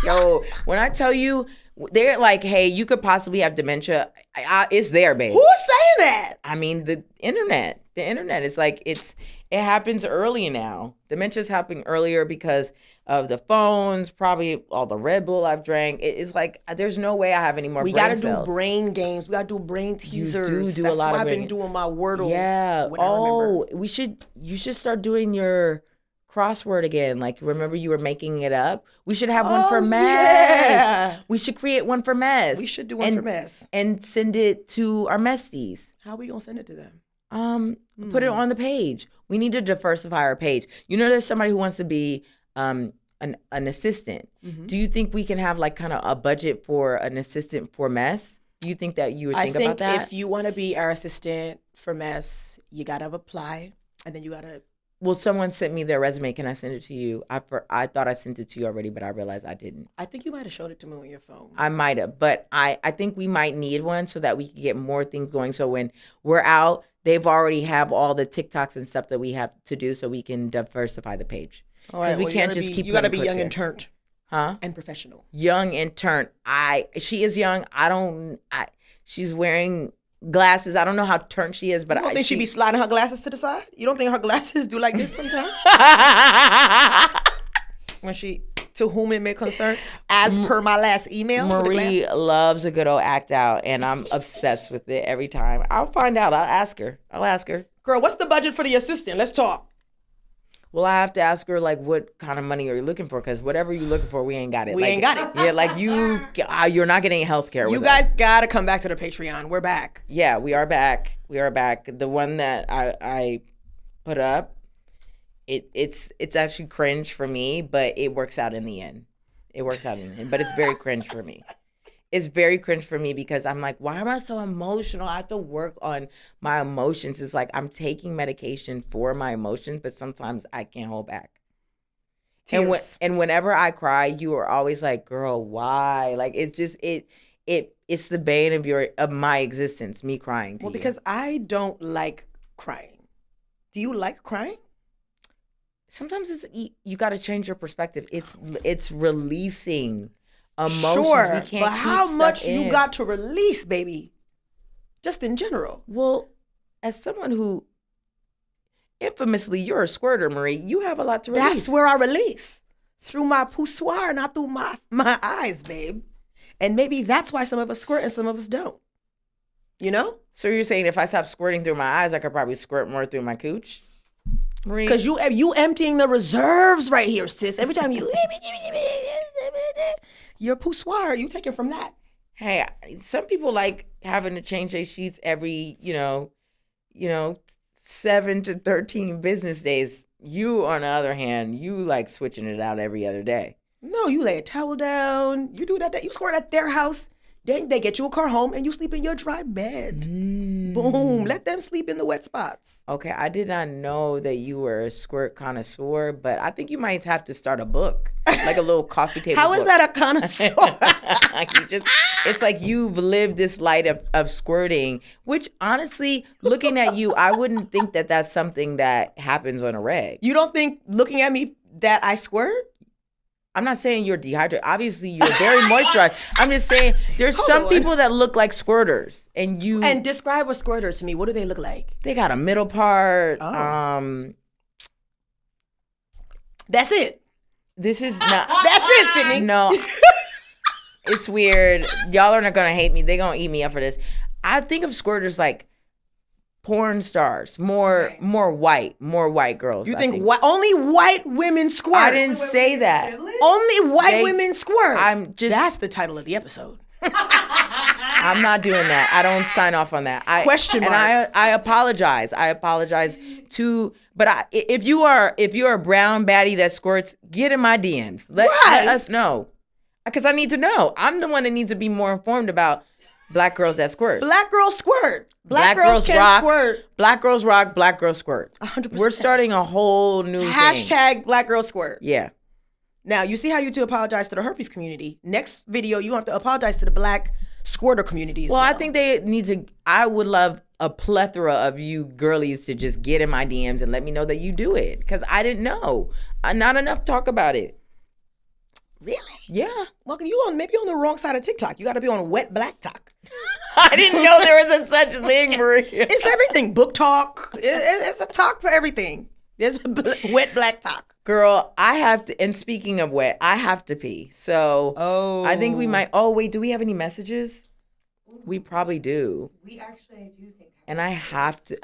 Yo, when I tell you, they're like, hey, you could possibly have dementia. It's there, babe. Who's saying that? I mean, the internet. The internet is like, it happens early now. Dementia's happening earlier because of the phones, probably all the Red Bull I've drank. It's like, there's no way I have any more brain cells. We gotta do brain games. We gotta do brain teasers. You do That's a lot why of I've been brain. doing my Wordle. Yeah. Oh, you should start doing your crossword again. Like, remember you were making it up? We should have one for Mess. Yeah. We should create one for Mess. We should do one for Mess. And send it to our Mesties. How are we gonna send it to them? Put it on the page. We need to diversify our page. You know, there's somebody who wants to be an assistant. Mm-hmm. Do you think we can have like kind of a budget for an assistant for Mess? Do you think that you would think about that? I think if you want to be our assistant for Mess, you gotta apply, and then you gotta. Well, someone sent me their resume. Can I send it to you? I thought I sent it to you already, but I realized I didn't. I think you might have showed it to me on your phone. I might have, but I think we might need one so that we can get more things going. So when we're out, they've already have all the TikToks and stuff that we have to do so we can diversify the page. All right, we can't just keep. You got to be young and turned, huh? And professional. Young and turned. She is young. She's wearing glasses. I don't know how turned she is, but I think she'd be sliding her glasses to the side. You don't think her glasses do like this sometimes? When to whom it may concern, as per my last email. Marie loves a good old act out, and I'm obsessed with it every time. I'll find out. I'll ask her. Girl, what's the budget for the assistant? Let's talk. Well, I have to ask her, like, what kind of money are you looking for? Because whatever you're looking for, we ain't got it. We ain't got it. Yeah, like, you're not getting health care with us. You guys got to come back to the Patreon. We're back. Yeah, we are back. The one that I put up, it's actually cringe for me, but it works out in the end. But it's very cringe for me. It's very cringe for me because I'm like, why am I so emotional? I have to work on my emotions. It's like I'm taking medication for my emotions, but sometimes I can't hold back. Tears. And whenever I cry, you are always like, girl, why? Like, it's just, it's the bane of my existence, me crying to you. Well, because I don't like crying. Do you like crying? Sometimes you got to change your perspective. It's releasing emotions. Sure, we can't but how much in. You got to release, baby? Just in general. Well, as someone who, infamously, you're a squirter, Marie, you have a lot to release. That's where I release. Through my poussoir, not through my eyes, babe. And maybe that's why some of us squirt and some of us don't. You know? So you're saying if I stop squirting through my eyes, I could probably squirt more through my cooch? Marie? Because you emptying the reserves right here, sis. Every time you... Your poussoir, you take it from that. Hey, some people like having to change their sheets every, 7 to 13 business days. You, on the other hand, you like switching it out every other day. No, you lay a towel down. You do that. You squirt at their house. Then they get you a car home and you sleep in your dry bed. Boom. Let them sleep in the wet spots. Okay, I did not know that you were a squirt connoisseur, but I think you might have to start a book, like a little coffee table How book. is that a connoisseur? It's like you've lived this life of squirting, which honestly, looking at you, I wouldn't think that that's something that happens on a reg. You don't think looking at me that I squirt? I'm not saying you're dehydrated. Obviously, you're very moisturized. I'm just saying there's some people that look like squirters, and you. And describe a squirter to me. What do they look like? They got a middle part. Oh. That's it. This is not. That's it, Sydnee. No. It's weird. Y'all are not gonna hate me. They gonna eat me up for this. I think of squirters like porn stars, more white girls. You think only white women squirt? I didn't say that. Only white women squirt. That's the title of the episode. I'm not doing that. I don't sign off on that. Question mark. And I apologize. I apologize but if you are a brown baddie that squirts, get in my DMs. Let us know. Because I need to know. I'm the one that needs to be more informed about black girls that squirt. Black girls squirt. Black girls can rock. Squirt. Black girls rock. Black girls squirt. 100%. We're starting a whole new # black girl squirt. Yeah. Now, you see how you two apologize to the herpes community. Next video, you have to apologize to the black squirter community as well. I think they need to, I would love a plethora of you girlies to just get in my DMs and let me know that you do it. Because I didn't know. Not enough talk about it. Really? Yeah. Well, you maybe on the wrong side of TikTok. You got to be on wet black talk. I didn't know there was a such thing, Marie. It's everything. Book talk. It's a talk for everything. There's a wet black talk. Girl, I have to, and speaking of wet, I have to pee. So I think we might, wait, do we have any messages? We probably do. We actually do think. And I have to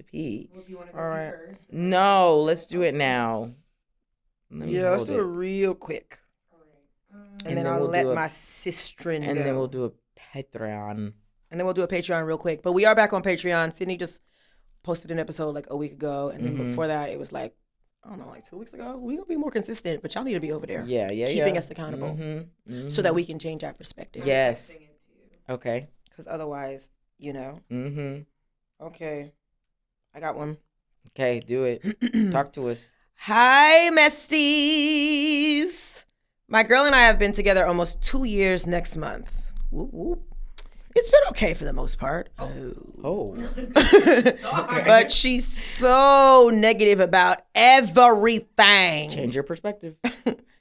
pee. Well, do you want to go first? No, let's do it now. Let's do it real quick. All right. And then I'll let my sister go. And then we'll do a Patreon. And then we'll do a Patreon real quick. But we are back on Patreon. Sydnee just posted an episode like a week ago. And then before that, it was like, I don't know, like 2 weeks ago. We're going to be more consistent, but y'all need to be over there. Yeah. Keeping us accountable so that we can change our perspective. Yes. Okay. Because otherwise, Mm-hmm. Okay. I got one. Okay, do it. Talk to us. Hi, Mesties. My girl and I have been together almost 2 years next month. Whoop, whoop. It's been okay for the most part. Oh. But she's so negative about everything. Change your perspective.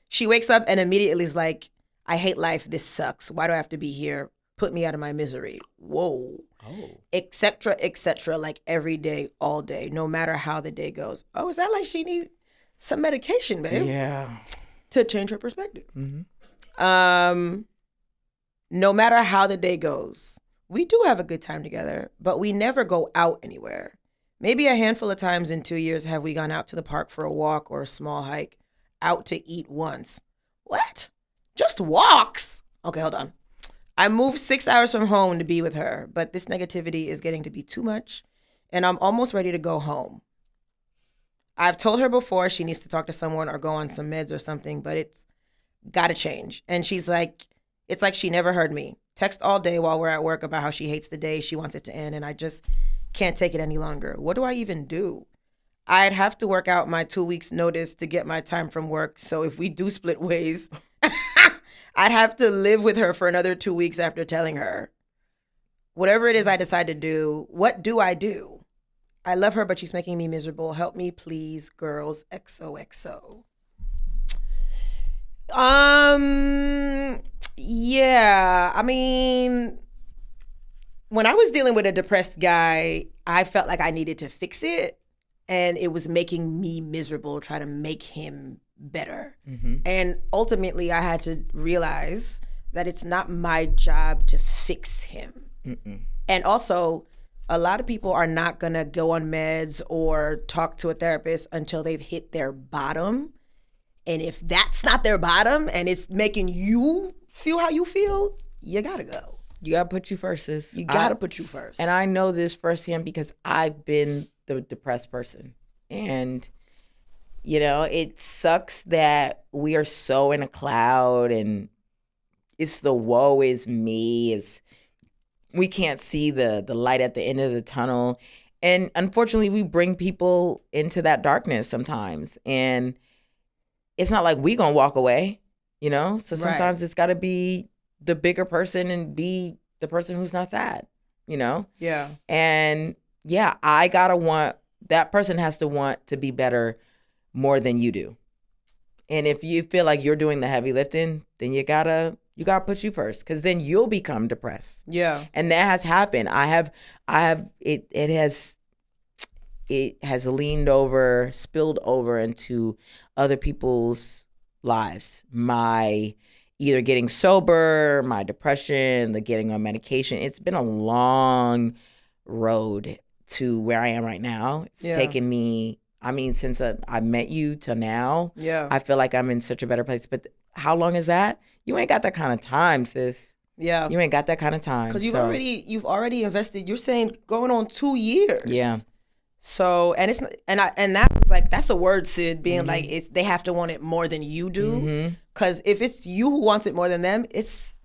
She wakes up and immediately is like, I hate life. This sucks. Why do I have to be here? Put me out of my misery. Whoa. Et cetera, like every day, all day, no matter how the day goes. Oh, is that like she needs some medication, babe? Yeah. To change her perspective. Mm-hmm. No matter how the day goes, we do have a good time together, but we never go out anywhere. Maybe a handful of times in 2 years have we gone out to the park for a walk or a small hike, out to eat once. What? Just walks? Okay, hold on. I moved 6 hours from home to be with her, but this negativity is getting to be too much, and I'm almost ready to go home. I've told her before she needs to talk to someone or go on some meds or something, but it's got to change. And she's like, it's like she never heard me. Text all day while we're at work about how she hates the day, she wants it to end, and I just can't take it any longer. What do I even do? I'd have to work out my 2 weeks notice to get my time from work, so if we do split ways, I'd have to live with her for another 2 weeks after telling her. Whatever it is I decide to do, what do I do? I love her, but she's making me miserable. Help me, please, girls. XOXO. Yeah, I mean, when I was dealing with a depressed guy, I felt like I needed to fix it, and it was making me miserable, try to make him better. Mm-hmm. And ultimately, I had to realize that it's not my job to fix him. Mm-mm. And also, a lot of people are not going to go on meds or talk to a therapist until they've hit their bottom. And if that's not their bottom and it's making you feel how you feel, you got to go. You got to put you first, sis. You got to put you first. And I know this firsthand because I've been the depressed person. And, it sucks that we are so in a cloud and it's the woe is me. We can't see the light at the end of the tunnel. And unfortunately, we bring people into that darkness sometimes. And it's not like we gonna walk away, So sometimes It's got to be the bigger person and be the person who's not sad, Yeah. And yeah, that person has to want to be better more than you do. And if you feel like you're doing the heavy lifting, then you gotta put you first, because then you'll become depressed. Yeah. And that has happened. It has spilled over into other people's lives. My either getting sober, my depression, the getting on medication. It's been a long road to where I am right now. It's Yeah. taken me, I mean, since I met you to now, Yeah. I feel like I'm in such a better place. But how long is that? You ain't got that kind of time, sis. Yeah. You ain't got that kind of time. Because you've So, already invested. You're saying going on 2 years. Yeah. So and it's and that was like, that's a word, Sid, being like, they have to want it more than you do. Because if it's you who wants it more than them, it's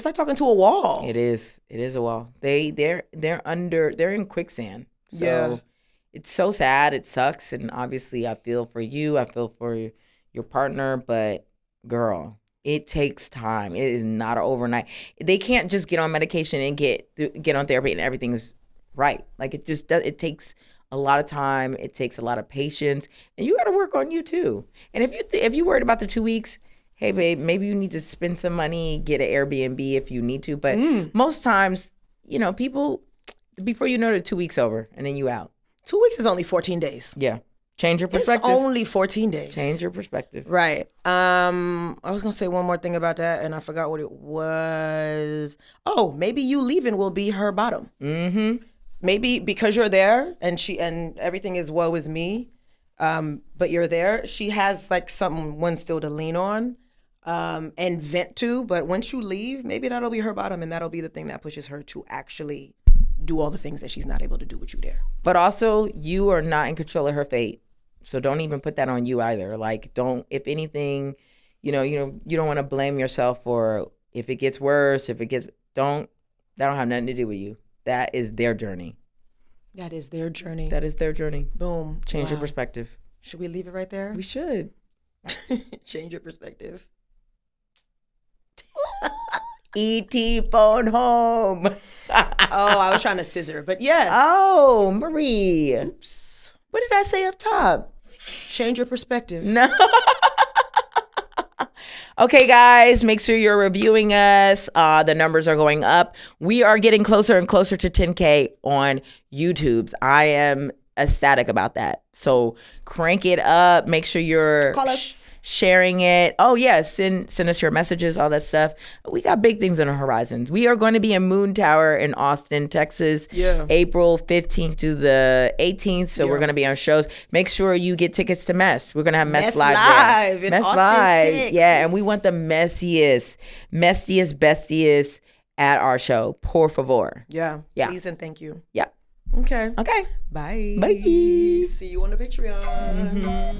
like talking to a wall. It is a wall. They're in quicksand. So Yeah. it's so sad. It sucks. And obviously I feel for you. I feel for your partner. But girl, it takes time. It is not an overnight. They can't just get on medication and get on therapy and everything's right. Like it just does. It takes a lot of time. It takes a lot of patience, and you got to work on you too. And if you worried about the 2 weeks, hey babe, maybe you need to spend some money, get an Airbnb if you need to. But most times, people, before you know it, 2 weeks over, and then you out. 2 weeks is only 14 days. Yeah, change your perspective. It's only 14 days. Change your perspective. Right. I was gonna say one more thing about that, and I forgot what it was. Oh, maybe you leaving will be her bottom. Mm-hmm. Maybe because you're there and everything is woe is me, but you're there. She has like someone still to lean on, and vent to. But once you leave, maybe that'll be her bottom, and that'll be the thing that pushes her to actually do all the things that she's not able to do with you there. But also, you are not in control of her fate. So don't even put that on you either. Like, if anything, you don't want to blame yourself for if it gets worse, that don't have nothing to do with you. That is their journey. That is their journey. That is their journey. Boom. Change your Wow. perspective. Should we leave it right there? We should. Change your perspective. E.T. phone home. Oh, I was trying to scissor, but yes. Oh, Marie. Oops. What did I say up top? Change your perspective. No. Okay, guys, make sure you're reviewing us. The numbers are going up. We are getting closer and closer to 10K on YouTube's. I am ecstatic about that. So crank it up. Make sure you're Call us. Sharing it. Oh, yeah, send us your messages, all that stuff. We got big things on the horizons. We are going to be in Moon Tower in Austin, Texas, April 15th to the 18th. So we're going to be on shows. Make sure you get tickets to Mess. We're going to have Mess Live there. in Mess Austin, Live. Texas. Yeah, and we want the messiest, bestiest at our show. Por favor. Yeah. Yeah. Please and thank you. Yeah. Okay. Okay. Bye. Bye. See you on the Patreon.